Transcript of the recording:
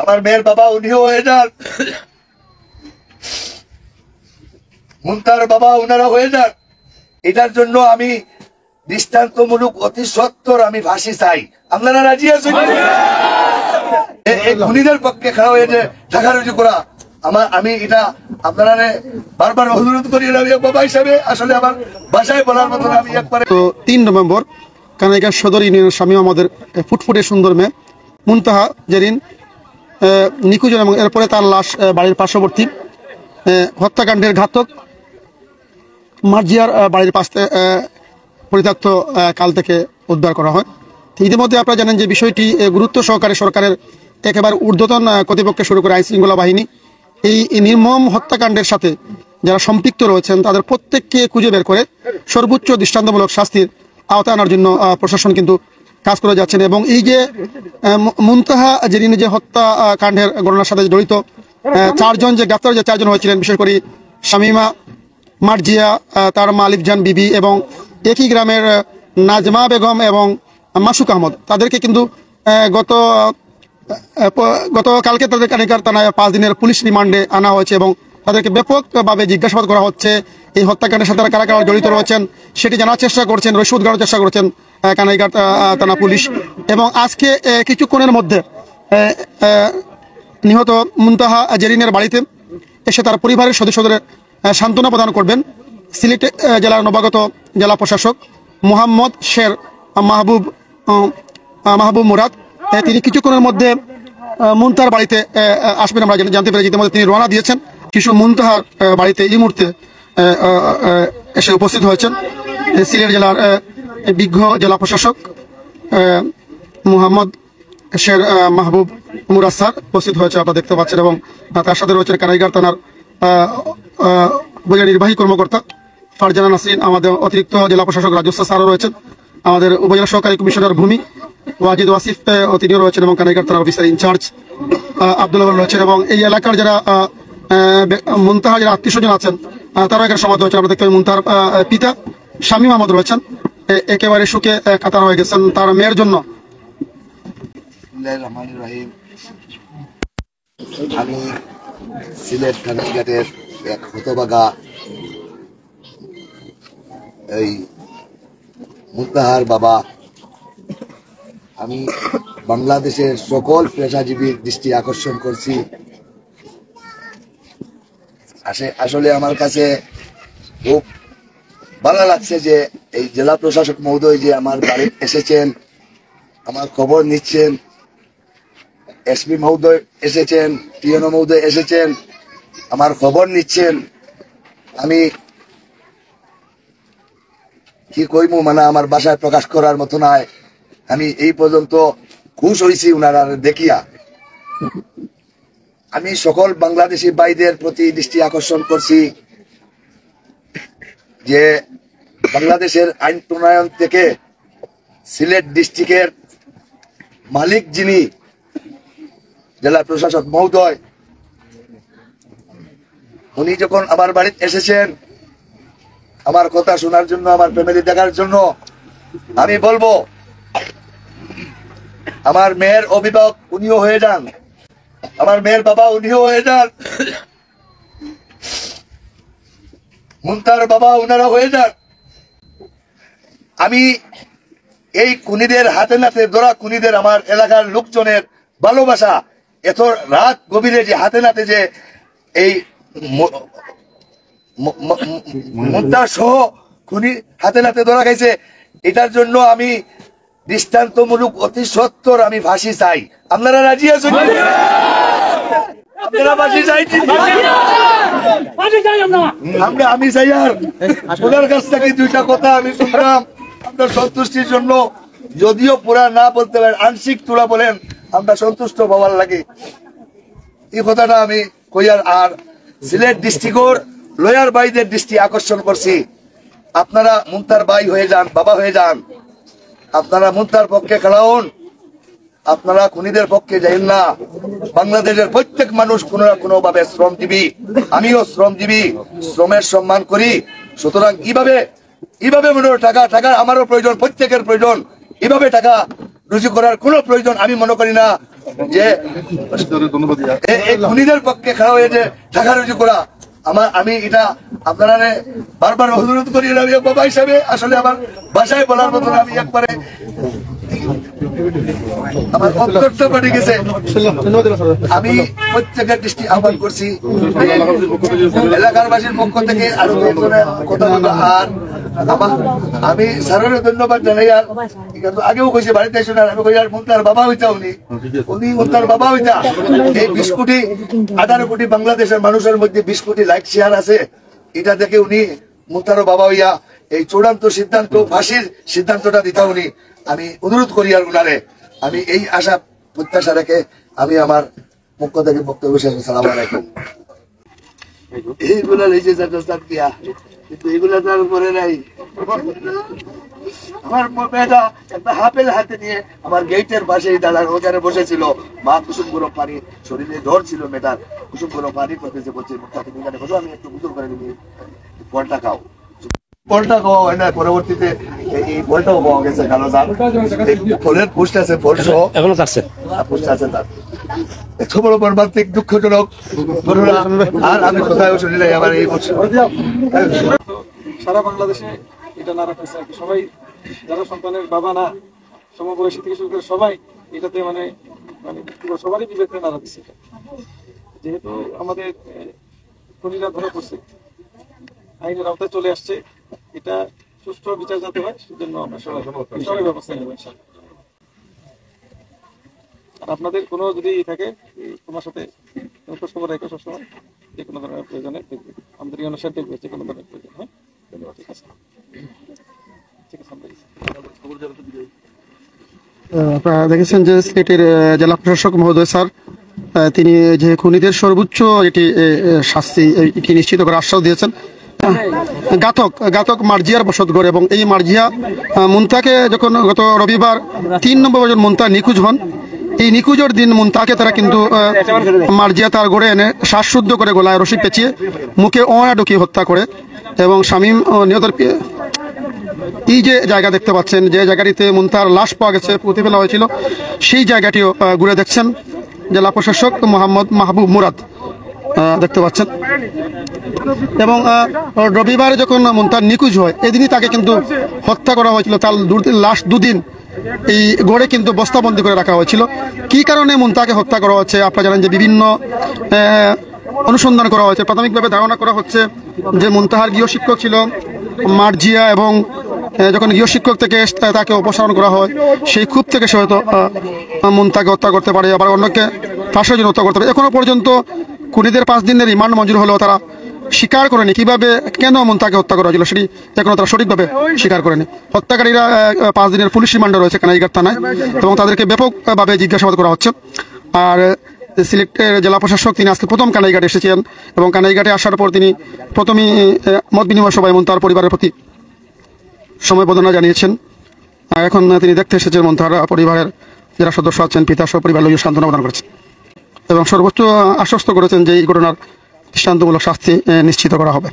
আমার মেয়ের বাবা উনিও হয়ে যান, মুনতার বাবা উনারা হয়ে যান। এটার জন্য আমি দৃষ্টান্তমূলক অতি সত্তর আমি ফাঁসি চাই। আপনারা রাজি আছেন? এই খুনিদের পক্ষে খাওয়া হয়েছে ঢাকা রুজু করা। আমি এটা আপনারা বারবার অনুরোধ করি, বাবা হিসাবে আসলে আমার ভাষায় বলার মতন আমি একবারে। তো ৩ নভেম্বর কানাইঘাট সদর ইউনিয়নের স্বামী আমাদের ফুটফুটে সুন্দর মেয়ে মুনতাহা জেরিন নিখোঁজ, এবং এরপরে তার লাশ বাড়ির পার্শ্ববর্তী হত্যাকাণ্ডের ঘাতক মার্জিয়ার বাড়ির পাশ পরিত্যক্ত কাল থেকে উদ্ধার করা হয়। ইতিমধ্যে আপনারা জানেন যে বিষয়টি গুরুত্ব সহকারে সরকারের একেবারে ঊর্ধ্বতন কর্তৃপক্ষে শুরু করে আইনশৃঙ্খলা বাহিনী এই নির্মম হত্যাকাণ্ডের সাথে যারা সম্পৃক্ত রয়েছেন তাদের প্রত্যেককে খুঁজে বের করে সর্বোচ্চ দৃষ্টান্তমূলক শাস্তির আওতায় আনার জন্য প্রশাসন কিন্তু কাজ করে যাচ্ছেন। এবং এই যে মুনতাহা জেরিন যে হত্যাকাণ্ডের ঘটনার সাথে জড়িত চারজন যে গ্রেপ্তার যে চারজন হয়েছিলেন, বিশেষ করে শামিমা, মার্জিয়া, তার মা আলিফজান বিবি এবং একই গ্রামের নাজমা বেগম এবং মাসুক আহমদ, তাদেরকে কিন্তু গতকালকে তাদের কানিকার থানায় 5 দিনের পুলিশ রিমান্ডে আনা হয়েছে এবং তাদেরকে ব্যাপকভাবে জিজ্ঞাসাবাদ করা হচ্ছে। এই হত্যাকাণ্ডের সাথে কারা কারা জড়িত রয়েছেন সেটি জানার চেষ্টা করছেন, রসিদ করার চেষ্টা করছেন কানাইঘাট থানা পুলিশ। এবং আজকে কিছুক্ষণের মধ্যে নিহত মুনতাহা জেরিনের বাড়িতে এসে তার পরিবারের সদস্যদের সান্ত্বনা প্রদান করবেন সিলেট জেলার নবাগত জেলা প্রশাসক মোহাম্মদ শের মাহবুব মুরাদ। তিনি কিছুক্ষণের মধ্যে মুনতাহার বাড়িতে আসবেন আমরা জানতে পেরেছি। ইতিমধ্যে তিনি রওনা দিয়েছেন। শিশু মুনতাহার বাড়িতে এই মুহূর্তে এসে উপস্থিত হয়েছেন সিলেট জেলার বিজ্ঞ জেলা প্রশাসক মোহাম্মদ শের মাহবুব মুরাদ স্যার উপস্থিত হয়েছে, আপনারা দেখতে পাচ্ছেন। এবং তার সাথে রয়েছেন কানাইঘাট থানার উপজেলা নির্বাহী কর্মকর্তা ফারজানা নাসরিন, আমাদের অতিরিক্ত জেলা প্রশাসক রাজস্ব স্যারও রয়েছেন, আমাদের উপজেলা সহকারী কমিশনার ভূমি ওয়াজিদ ওয়াসিফ তিনিও রয়েছেন, এবং কানাইঘাট থানার অফিসার ইনচার্জ আব্দুল্লাহ রয়েছেন। এবং এই এলাকার যারা মুনতাহা যারা আত্মীয় স্বজন আছেন তারাও এখানে সমাবেত হয়েছেন। আমরা দেখতে পাই মুনতাহার পিতা শামীম আহমদ রয়েছেন, একেবারে সুখে কাতার হয়ে গেছেন তার মেয়ের জন্য। আমি সিলেট কানাইঘাটের এক হতভাগা এই মুনতাহার বাবা। আমি বাংলাদেশের সকল পেশাজীবীর দৃষ্টি আকর্ষণ করছি। আসলে আমার কাছে খুব ভালো লাগছে যে এই জেলা প্রশাসক মহোদয় যে আমার বাড়ি এসেছেন, আমার খবর নিচ্ছেন, এসপি মহোদয় এসেছেন, টিএনও মহোদয় এসেছেন, আমার খবর নিচ্ছেন। আমি কি কইমু, মানে আমার বাসায় প্রকাশ করার মতো নয়। আমি এই পর্যন্ত খুশ হয়েছি উনারা দেখিয়া। আমি সকল বাংলাদেশি ভাইদের প্রতি দৃষ্টি আকর্ষণ করছি যে বাংলাদেশের আইন প্রণয়ন থেকে সিলেট ডিস্ট্রিক্টের মালিক যিনি জেলা প্রশাসক মহোদয়, উনি যখন আমার বাড়িতে এসেছেন আমার কথা শোনার জন্য, আমার ফ্যামিলি দেখার জন্য, আমি বলবো আমার মেয়ের অভিভাবক উনিও হয়ে যান, আমার মেয়ের বাবা উনিও হয়ে যান, মুনতার বাবা উনারা হয়ে যান। আমি এই খুনিদের হাতে নাতে ধরা খুনিদের আমার এলাকার লোকজনের ভালোবাসা, এত রাত গভীরে যে হাতে নাতে যে এই মুনতার সহ খুনি হাতে নাতে ধরা খাইছে, এটার জন্য আমি দৃষ্টান্তমূলক অতি সত্তর আমি ফাঁসি চাই। আপনারা রাজি আছেন? আপনারা ফাঁসি চাইছেন? আমি চাই। আর ওনার কাছ থেকে দুইটা কথা আমি শুনলাম আপনার সন্তুষ্টির জন্য, যদিও পুরা না বলতে পারেন, আংশিক তুলা বলেন, আমরা সন্তুষ্ট হওয়ার লাগে এই কথাটা আমি কইয়ার। আর সিলেট ডিস্ট্রিক্টর লয়ার ভাইদের দৃষ্টি আকর্ষণ করছি, আপনারা মুনতার ভাই হয়ে যান, বাবা হয়ে যান, আপনারা মুনতার পক্ষে খেলাউন, আপনারা খুনিদের পক্ষে যাইন না। বাংলাদেশের প্রত্যেক মানুষ কোনো না কোনো ভাবে শ্রমজীবী, আমিও শ্রমজীবী, শ্রমের সম্মান করি। সুতরাং এইভাবে মনে টাকা আমারও প্রয়োজন, প্রত্যেকের প্রয়োজন। এভাবে টাকা রুজি করার কোনো প্রয়োজন আমি মনে করি না। যে এই খুনিদের পক্ষে খাওয়া হয়ে যে টাকা রুজু করা আমি এটা আপনারা বারবার অনুরোধ করি, আমি বাবা হিসাবে আসলে আমার ভাষায় বলার মতন আমি একবারে আমার অন্তরটা পাঠিয়ে গেছে। আমি প্রত্যেকের দৃষ্টি আহ্বান করছি এলাকার বাসীর পক্ষ থেকে আরো কথা বলবো। আর আমি স্যারের ধন্যবাদ জানাই। আর কিন্তু আগেও কইছি বাড়িতে শোনার আমি কই আর মুন্তার বাবা হইতা উনি মুন্তার বাবা হইতা এই 20 কোটি 18 কোটি বাংলাদেশের মানুষের মধ্যে 20 কোটি লাইক শেয়ার আছে, এটা দেখে উনি মুন্তারও বাবা হইয়া এই চূড়ান্ত সিদ্ধান্ত ফাঁসির সিদ্ধান্তটা দিতা উনি। আমি অনুরোধ করি আর উনারে, আমি এই আশা প্রত্যাশা রেখে আমি আমার পক্ষ থেকে বক্তব্য শেষ। আসসালামু আলাইকুম। এইগুলা লেগেছে চার দিয়া, কিন্তু এগুলা তার উপরে নাই। আমার মেয়েটা একটা হাফেল হাতে নিয়ে আমার গেটের পাশে দাঁড়ার ওখানে বসেছিল, মা কুসুম গরম পানি, শরীরে জ্বর ছিল মেয়েটার, কুসুম গরম পানি করতেছে বলছে আমি একটু গুজর করে দিবি, ফলটা খাও। ফলটা খাওয়া হয় না, পরবর্তীতে এই ফলটাও পাওয়া গেছে কালো জাল, ফলের পুষ্ট আছে, ফল সহ এখনো আছে পুষ্ট আছে তার। এত বড় মর্মান্তিক দুঃখজনক ঘটনা আর আমি কোথাও শুনি নাই আমার এই বছর। সারা বাংলাদেশে এটা নাড়া পেয়েছে আর কি। সবাই যারা সন্তানের বাবা না, সমবয়সী থেকে শুরু করে সবাই এটাতে মানে মানে সবারই বিবেকে নাড়া দিচ্ছে। যেহেতু আমাদের খুনিরা ধরা পড়ছে, আইনের আওতায় চলে আসছে, এটা সুষ্ঠু বিচার যাতে হয় সেজন্য আমরা সবাই ব্যবস্থা নেব ইনশাআল্লাহ। আর আপনাদের কোনো যদি থাকে তোমার সাথে খোঁজ খবর রাখো সবসময়, যে কোনো ধরনের প্রয়োজনে দেখবে, আমাদের অনুসারে দেখবে যে কোনো ধরনের প্রয়োজন। হ্যাঁ, ঠিক আছে, ঠিক আছে। আপনারা দেখেছেন যে সিলেটের জেলা প্রশাসক মহোদয় স্যার তিনি যে খুনিদের সর্বোচ্চ এটি শাস্তি এটি নিশ্চিত করে আশ্বাস দিয়েছেন। ঘাতক মার্জিয়ার বসতঘর, এবং এই মার্জিয়া মুন্তাকে যখন গত রবিবার 3 নম্বর যখন মুন্তা নিখোঁজ হন, এই নিখোঁজের দিন মুন্তাকে তারা কিন্তু মার্জিয়া তার গড়ে এনে শ্বাসশুদ্ধ করে গলায় রশি পেঁচিয়ে মুখে ওড়না ঢুকিয়ে হত্যা করে। এবং শামীম নিহতের এই যে জায়গা দেখতে পাচ্ছেন, যে জায়গাটিতে মুন্তার লাশ পাওয়া গেছে, পুঁতে ফেলা হয়েছিল, সেই জায়গাটিও ঘুরে দেখছেন জেলা প্রশাসক মোহাম্মদ মাহবুব মুরাদ দেখতে পাচ্ছেন। এবং রবিবার যখন মুন্তার নিখোঁজ হয় এদিনই তাকে কিন্তু হত্যা করা হয়েছিল। তার লাশ 2 দিন এই গড়ে কিন্তু বস্তাবন্দি করে রাখা হয়েছিল। কি কারণে মুন্তাকে হত্যা করা হচ্ছে আপনারা জানেন যে বিভিন্ন অনুসন্ধান করা হয়েছে। প্রাথমিকভাবে ধারণা করা হচ্ছে যে মুন্তাহার গৃহশিক্ষক ছিল মার্জিয়া, এবং যখন গৃহশিক্ষক থেকে তাকে অপসারণ করা হয় সেই ক্ষোভ থেকে সে হয়তো মুন্তাকে হত্যা করতে পারে, আবার অন্যকে ফাঁসির জন্য হত্যা করতে পারে। এখনো পর্যন্ত খুনিদের 5 দিনের রিমান্ড মঞ্জুর হলেও তারা স্বীকার করেনি কিভাবে কেন মুন্তাকে হত্যা করা হয়েছিল, সেটি এখনো তারা সঠিকভাবে স্বীকার করেনি। হত্যাকারীরা 5 দিনের পুলিশ রিমান্ডে রয়েছে কানাইঘাট থানায়, এবং তাদেরকে ব্যাপকভাবে জিজ্ঞাসাবাদ করা হচ্ছে। আর সিলেটের জেলা প্রশাসক তিনি আজকে প্রথম কানাইঘাটে এসেছেন, এবং কানাইঘাটে আসার পর তিনি প্রথমেই মত বিনিময় সভায় মুন্তার পরিবারের প্রতি সমবেদনা জানিয়েছেন। এখন তিনি দেখতে এসেছেন মুন্তার পরিবারের যারা সদস্য আছেন, পিতা সহ পরিবার লোক সান্ত্বনা প্রদান করেছেন, এবং সর্বোচ্চ আশ্বস্ত করেছেন যে এই ঘটনার দৃষ্টান্তমূলক শাস্তি নিশ্চিত করা হবে।